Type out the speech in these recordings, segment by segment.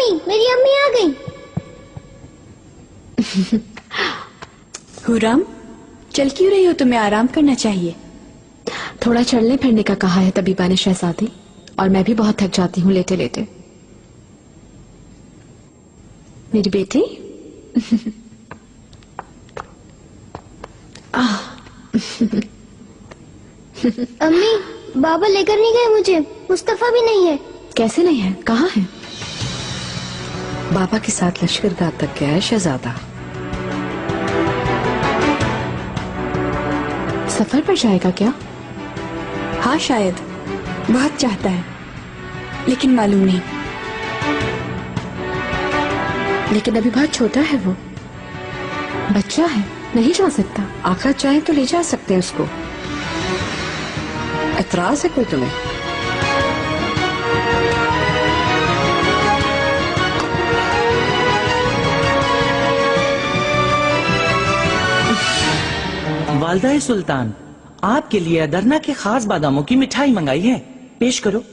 Mummy, मेरी अम्मी आ गई। हुरम, चल क्यों रही हो? तुम्हें आराम करना चाहिए। थोड़ा चलने फिरने का कहा है तबीबा ने शहजादी, और मैं भी बहुत थक जाती हूँ लेटे लेटे। मेरी बेटी। अम्मी, बाबा लेकर नहीं गए मुझे। मुस्तफा भी नहीं है। कैसे नहीं है? कहाँ है? बाबा के साथ लश्करगाह तक गया है शहजादा। सफर पर जाएगा क्या? हाँ शायद, बहुत चाहता है, लेकिन मालूम नहीं। लेकिन अभी बहुत छोटा है वो, बच्चा है, नहीं जा सकता। आखिर चाहे तो ले जा सकते हैं उसको। एतराज है कोई तुम्हें? वालदा सुल्तान, आपके लिए अदरना के खास बादामों की मिठाई मंगाई है, पेश करो।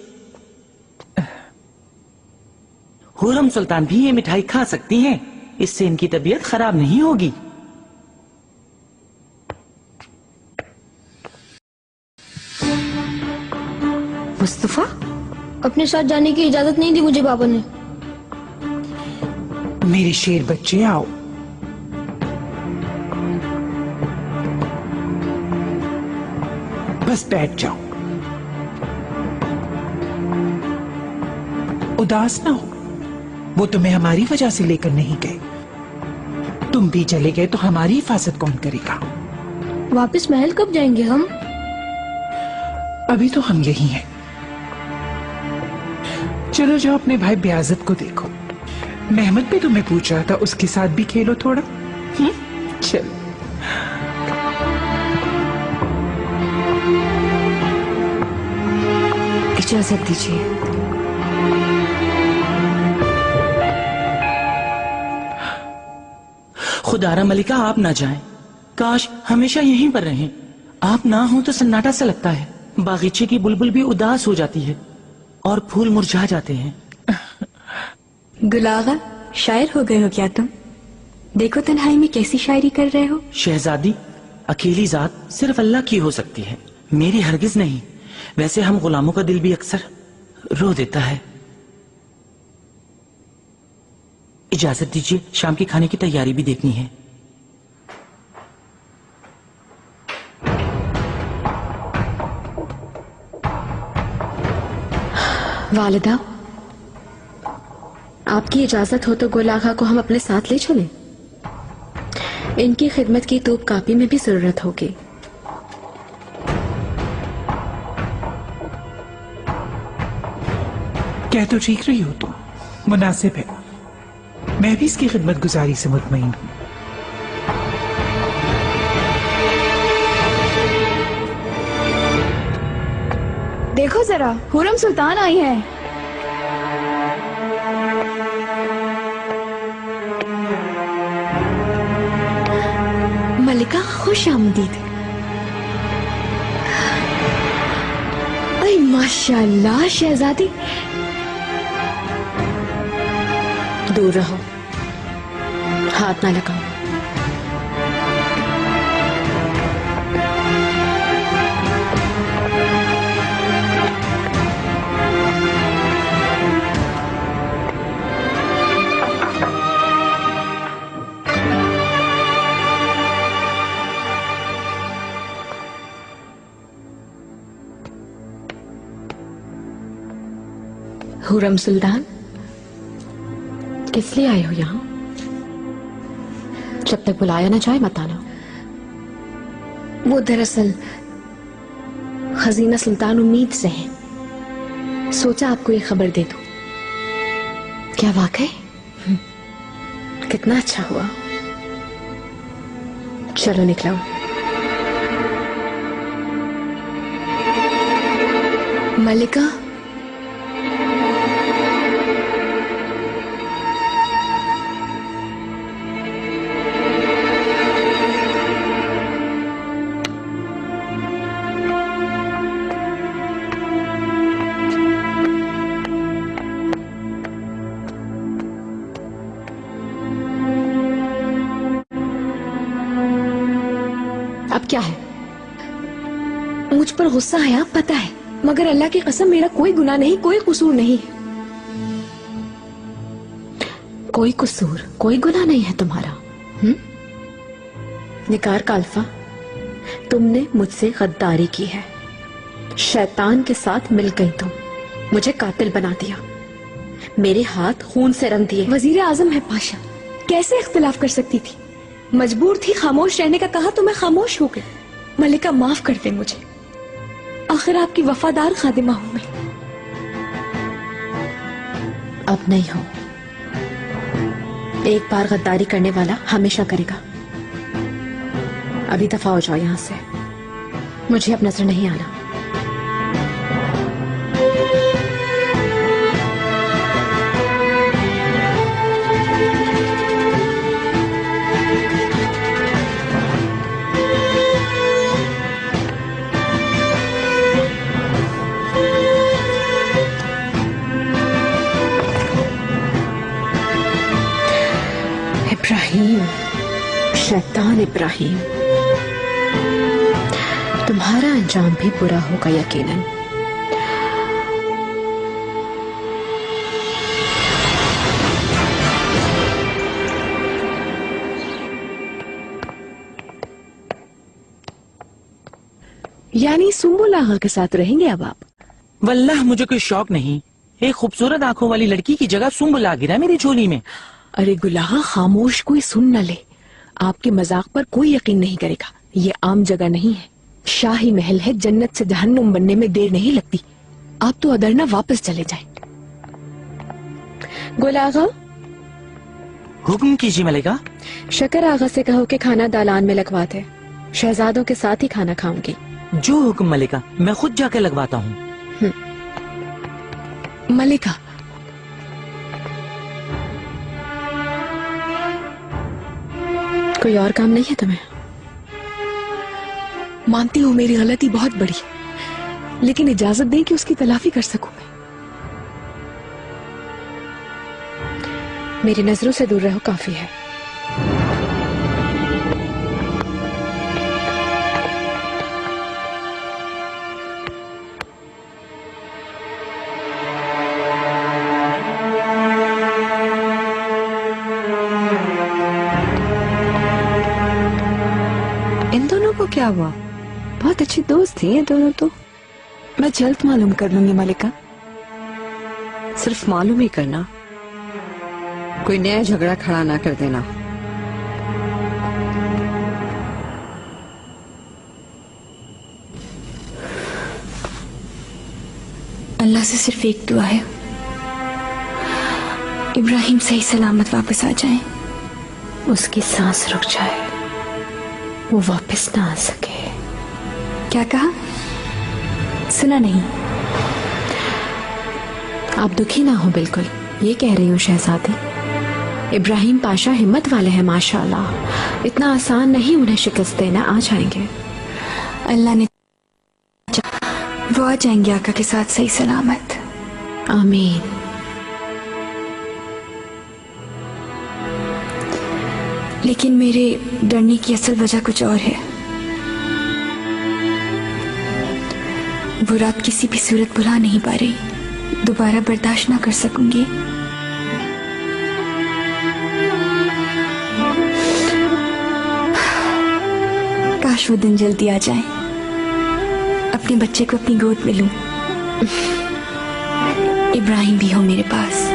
हुरम सुल्तान भी ये मिठाई खा सकती हैं, इससे इनकी तबीयत खराब नहीं होगी। मुस्तफा, अपने साथ जाने की इजाजत नहीं दी मुझे बाबा ने। मेरे शेर बच्चे आओ। बस बैठ जाओ, उदास ना हो। वो तुम्हें हमारी वजह से लेकर नहीं गए। तुम भी चले गए तो हमारी हिफाजत कौन करेगा? वापस महल कब जाएंगे हम? अभी तो हम यही हैं। चलो जाओ अपने भाई ब्याजत को देखो। मेहमद भी तुम्हें पूछ रहा था, उसके साथ भी खेलो थोड़ा। चलो। इजाजत दीजिए। खुदारा मलिका, आप ना जाएं। काश हमेशा यहीं पर रहें। आप ना हो तो सन्नाटा सा लगता है। बागीचे की बुलबुल भी उदास हो जाती है और फूल मुरझा जाते हैं। गुलागा, शायर हो गए हो क्या तुम? देखो तन्हाई में कैसी शायरी कर रहे हो। शहजादी, अकेली जात सिर्फ अल्लाह की हो सकती है, मेरी हरगिज नहीं। वैसे हम गुलामों का दिल भी अक्सर रो देता है। इजाजत दीजिए, शाम के खाने की तैयारी भी देखनी है। वालिदा, आपकी इजाजत हो तो गुल आगा को हम अपने साथ ले चलें। इनकी खिदमत की तोप कापी में भी जरूरत होगी। कह तो ठीक रही हो तुम, मुनासिब है। मैं भी इसकी खिदमत गुजारी से मुतमईन हूं। देखो जरा, हुरम सुल्तान आई है। मलिका, खुश आमदीद। अरे माशाल्लाह शहजादी। दूर रहो, हाथ ना लगाओ। हुरम सुल्तान, किस लिए आए हो यहाँ? जब तक बुलाया ना जाए मत आना। वो दरअसल खजीना सुल्तान उम्मीद से है, सोचा आपको ये खबर दे दूं। क्या वाकई? कितना अच्छा हुआ। चलो निकलो। मलिका, क्या है? मुझ पर गुस्सा है, आप पता है, मगर अल्लाह की कसम मेरा कोई गुनाह नहीं, कोई कसूर नहीं है। कोई कसूर, कोई गुनाह नहीं है तुम्हारा। निकार काल्फा, तुमने मुझसे गद्दारी की है, शैतान के साथ मिल गई तुम, मुझे कातिल बना दिया, मेरे हाथ खून से रंग दिए। वजीर आजम है पाशा, कैसे इख्तिलाफ कर सकती थी? मजबूर थी खामोश रहने का, कहा तो मैं खामोश हो गई। मलिका माफ कर दे मुझे, आखिर आपकी वफादार खादिमा हूं मैं। अब नहीं हो, एक बार गद्दारी करने वाला हमेशा करेगा। अभी दफा हो जाओ यहां से, मुझे अब नजर नहीं आना। इब्राहिम, शैतान इब्राहिम, तुम्हारा अंजाम भी बुरा होगा यकीनन। यानी सुम्बुल आगा के साथ रहेंगे अब आप? वल्लाह मुझे कोई शौक नहीं। एक खूबसूरत आंखों वाली लड़की की जगह सुम्बुल आ गिरा मेरी झोली में। अरे गुलाहा, खामोश, कोई सुन न ले। आपके मजाक पर कोई यकीन नहीं करेगा। ये आम जगह नहीं है, शाही महल है, जन्नत से जहन्नुम बनने में देर नहीं लगती। आप तो अदरना वापस चले जाएं। गुल आगा, हुक्म कीजिए मलिका। शकर आगा से कहो कि खाना दालान में लगवाते, शहजादों के साथ ही खाना खाऊंगी। जो हुक्म मलिका, मैं खुद जाकर लगवाता हूँ। मलिका, कोई और काम नहीं है तुम्हें? मानती हूँ मेरी गलती बहुत बड़ी है, लेकिन इजाजत दें कि उसकी तलाफी कर सकूं मैं। मेरी नजरों से दूर रहो, काफी है। इन दोनों को क्या हुआ? बहुत अच्छी दोस्त थी ये दोनों तो। मैं जल्द मालूम कर लूंगी मलिका। सिर्फ मालूम ही करना, कोई नया झगड़ा खड़ा ना कर देना। अल्लाह से सिर्फ एक दुआ है, इब्राहिम सही सलामत वापस आ जाए। उसकी सांस रुक जाए, वो वापस ना आ सके। क्या कहा? सुना नहीं। आप दुखी ना हो बिल्कुल, ये कह रही हूँ शहजादी। इब्राहिम पाशा हिम्मत वाले हैं माशाल्लाह, इतना आसान नहीं उन्हें शिकस्त देना। आ जाएंगे, अल्लाह ने वो आ जाएंगे आका के साथ सही सलामत। आमीन। लेकिन मेरे डरने की असल वजह कुछ और है। वो रात किसी भी सूरत भुला नहीं पा रही, दोबारा बर्दाश्त ना कर सकूंगी। काश वो दिन जल्दी आ जाए, अपने बच्चे को अपनी गोद में लूं, इब्राहिम भी हो मेरे पास।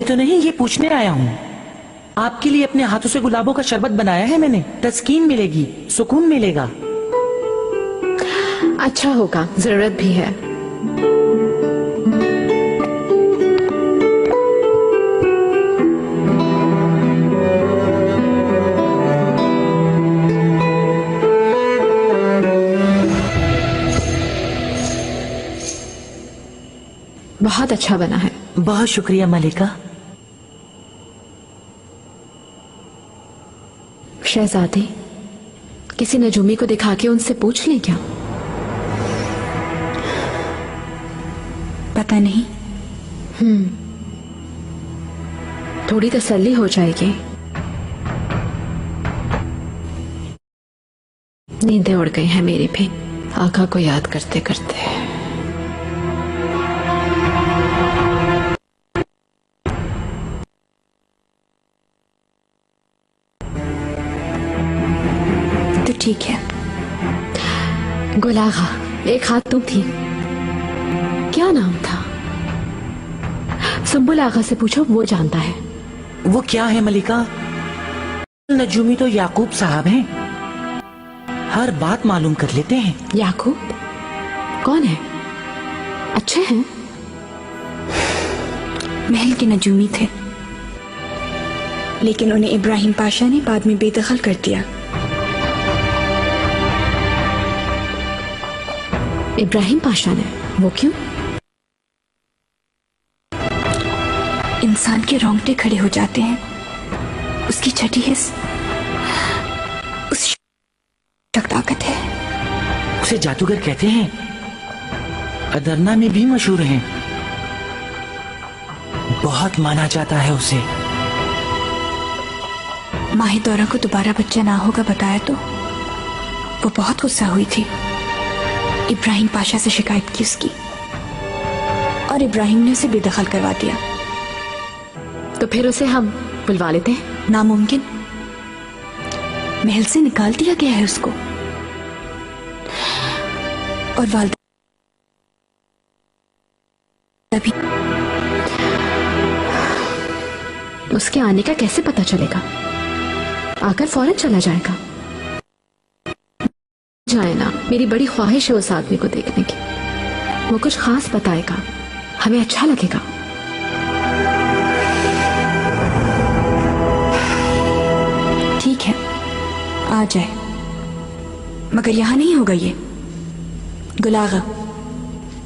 तो नहीं, ये पूछने आया हूँ। आपके लिए अपने हाथों से गुलाबों का शरबत बनाया है मैंने। तस्कीन मिलेगी, सुकून मिलेगा। अच्छा होगा, जरूरत भी है। बहुत अच्छा बना है। बहुत शुक्रिया मलिका। शहजादी, किसी नजूमी को दिखा के उनसे पूछ लें क्या? पता नहीं। थोड़ी तसल्ली हो जाएगी। नींदें उड़ गई हैं मेरी भी, आका को याद करते करते। तो ठीक है। गुलागा, एक हाथ तुम थी, क्या नाम था? सुम्बुल आगा से पूछो, वो जानता है। वो क्या है मलिका? नजूमी तो याकूब साहब हैं, हर बात मालूम कर लेते हैं। याकूब कौन है? अच्छे हैं? महल के नजूमी थे, लेकिन उन्हें इब्राहिम पाशा ने बाद में बेदखल कर दिया। इब्राहिम पाशा ने? वो क्यों? इंसान के रोंगटे खड़े हो जाते हैं, उसकी छठी हिस्स उस तक ताकत है। उसे जादूगर कहते हैं, अदरना में भी मशहूर हैं, बहुत माना जाता है उसे। माही दौरा को दोबारा बच्चा ना होगा बताया तो वो बहुत गुस्सा हुई थी। इब्राहिम पाशा से शिकायत की उसकी, और इब्राहिम ने उसे बेदखल करवा दिया। तो फिर उसे हम बुलवा लेते हैं? नामुमकिन, महल से निकाल दिया गया है उसको, और वालिदा भी। उसके आने का कैसे पता चलेगा? आकर फौरन चला जाएगा। जाए ना, मेरी बड़ी ख्वाहिश है उस आदमी को देखने की। वो कुछ खास बताएगा, हमें अच्छा लगेगा। ठीक है, आ जाए, मगर यहां नहीं होगा ये। गुलागा,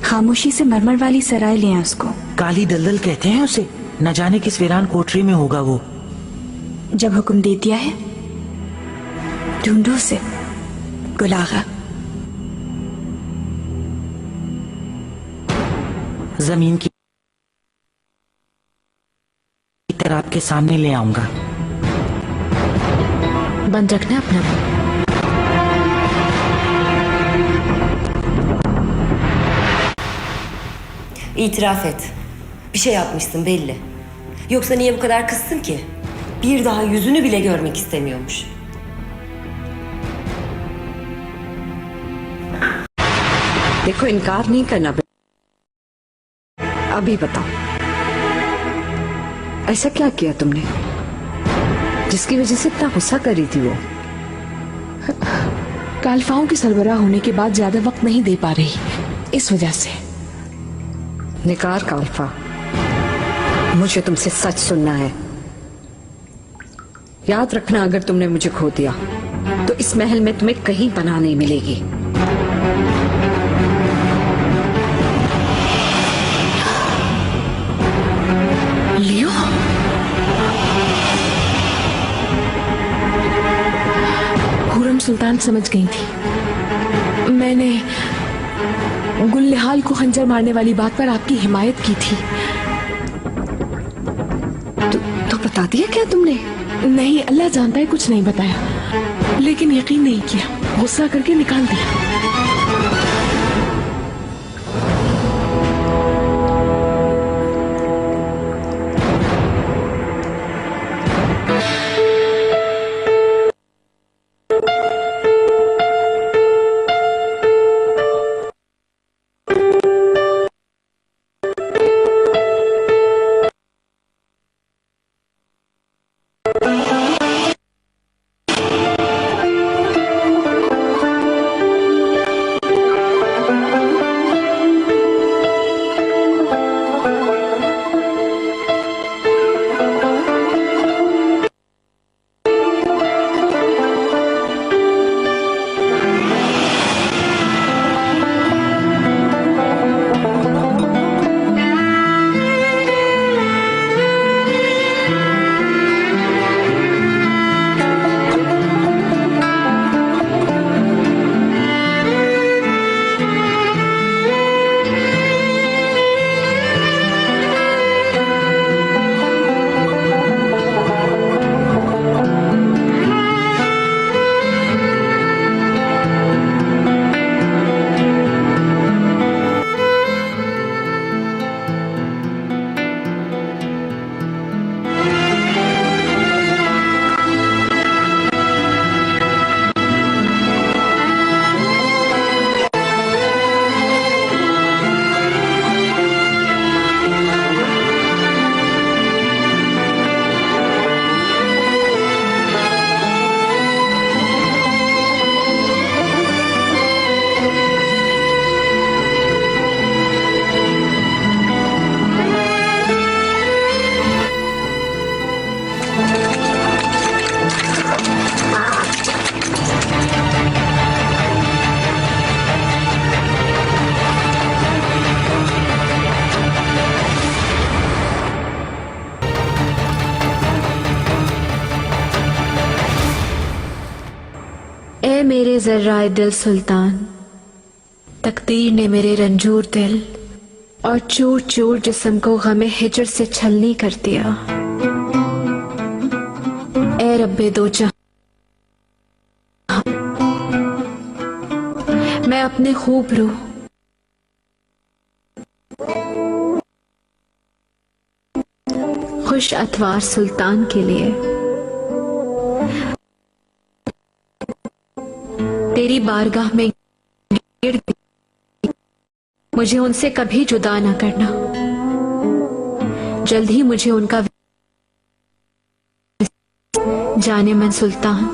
खामोशी से मरमर वाली सराय ले आए उसको। काली दलदल कहते हैं उसे, न जाने किस वीरान कोठरी में होगा वो। जब हुक्म दे दिया है, ढूंढो उसे। गुलागा, जमीन की तरह आपके सामने ले आऊंगा। बंद रखना अपना। İtiraf et. Bir şey yapmışsın belli. Yoksa niye bu kadar kızsın ki? Bir daha yüzünü bile görmek istemiyormuş. देखो, इनकार नहीं करना। अभी बताओ, ऐसा क्या किया तुमने जिसकी वजह से इतना गुस्सा कर रही थी वो? कालफाओं के सरबराह होने के बाद ज्यादा वक्त नहीं दे पा रही, इस वजह से। निकार काल्फा, मुझे तुमसे सच सुनना है। याद रखना, अगर तुमने मुझे खो दिया तो इस महल में तुम्हें कहीं पनाह नहीं मिलेगी। लियो, खुरम सुल्तान समझ गई थी। मैंने गुल्लेहाल को खंजर मारने वाली बात पर आपकी हिमायत की थी। तो बता दिया क्या तुमने? नहीं, अल्लाह जानता है, कुछ नहीं बताया, लेकिन यकीन नहीं किया, गुस्सा करके निकाल दिया। ए मेरे जर्राए दिल सुल्तान, तकदीर ने मेरे रंजूर दिल और चूर चूर जिस्म को गमे हिजर से छलनी कर दिया। ए रब्बे दो जहां, मैं अपने खूब रूह खुश अतवार सुल्तान के लिए तेरी बारगाह में गिर गई। मुझे उनसे कभी जुदा ना करना, जल्द ही मुझे उनका जाने मन सुल्तान।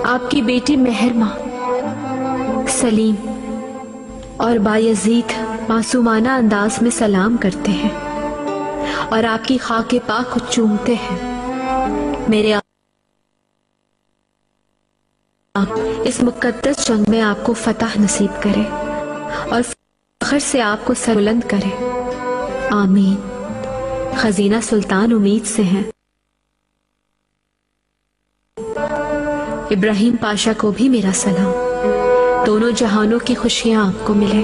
आपकी बेटी मेहरमा, सलीम और बायजीद मासूमाना अंदाज में सलाम करते हैं और आपकी खाके पाक को चूमते हैं। मेरे इस मुकद्दस जंग में आपको फतह नसीब करे और फख्र से आपको सरबुलंद करे, आमीन। खजीना सुल्तान उम्मीद से हैं। इब्राहिम पाशा को भी मेरा सलाम। दोनों जहानों की खुशियां आपको मिले।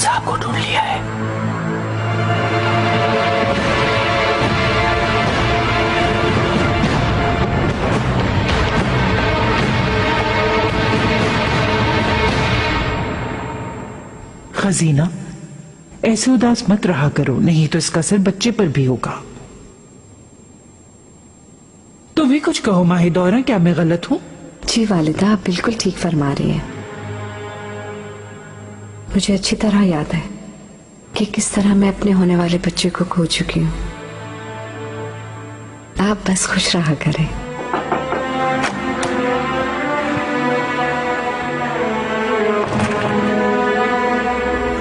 साहब को ढूंढ लिया है। खजीना, ऐसे उदास मत रहा करो, नहीं तो इसका असर बच्चे पर भी होगा। तुम ही कुछ कहो माहिदौरा, क्या मैं गलत हूं? जी वालिदा, आप बिल्कुल ठीक फरमा रही हैं। मुझे अच्छी तरह याद है कि किस तरह मैं अपने होने वाले बच्चे को खो चुकी हूँ। आप बस खुश रहा करें।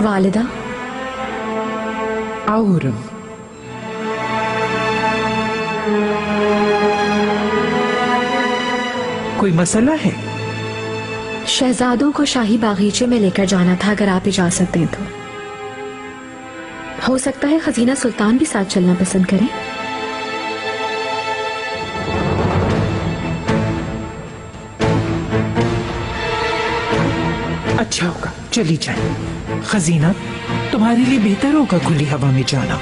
वालिदा, आओ हुर्रम। कोई मसला है? शहजादों को शाही बागीचे में लेकर जाना था, अगर आप इजाजत दें तो। हो सकता है खजीना सुल्तान भी साथ चलना पसंद करें। अच्छा होगा, चली जाए। खजीना, तुम्हारे लिए बेहतर होगा खुली हवा में जाना।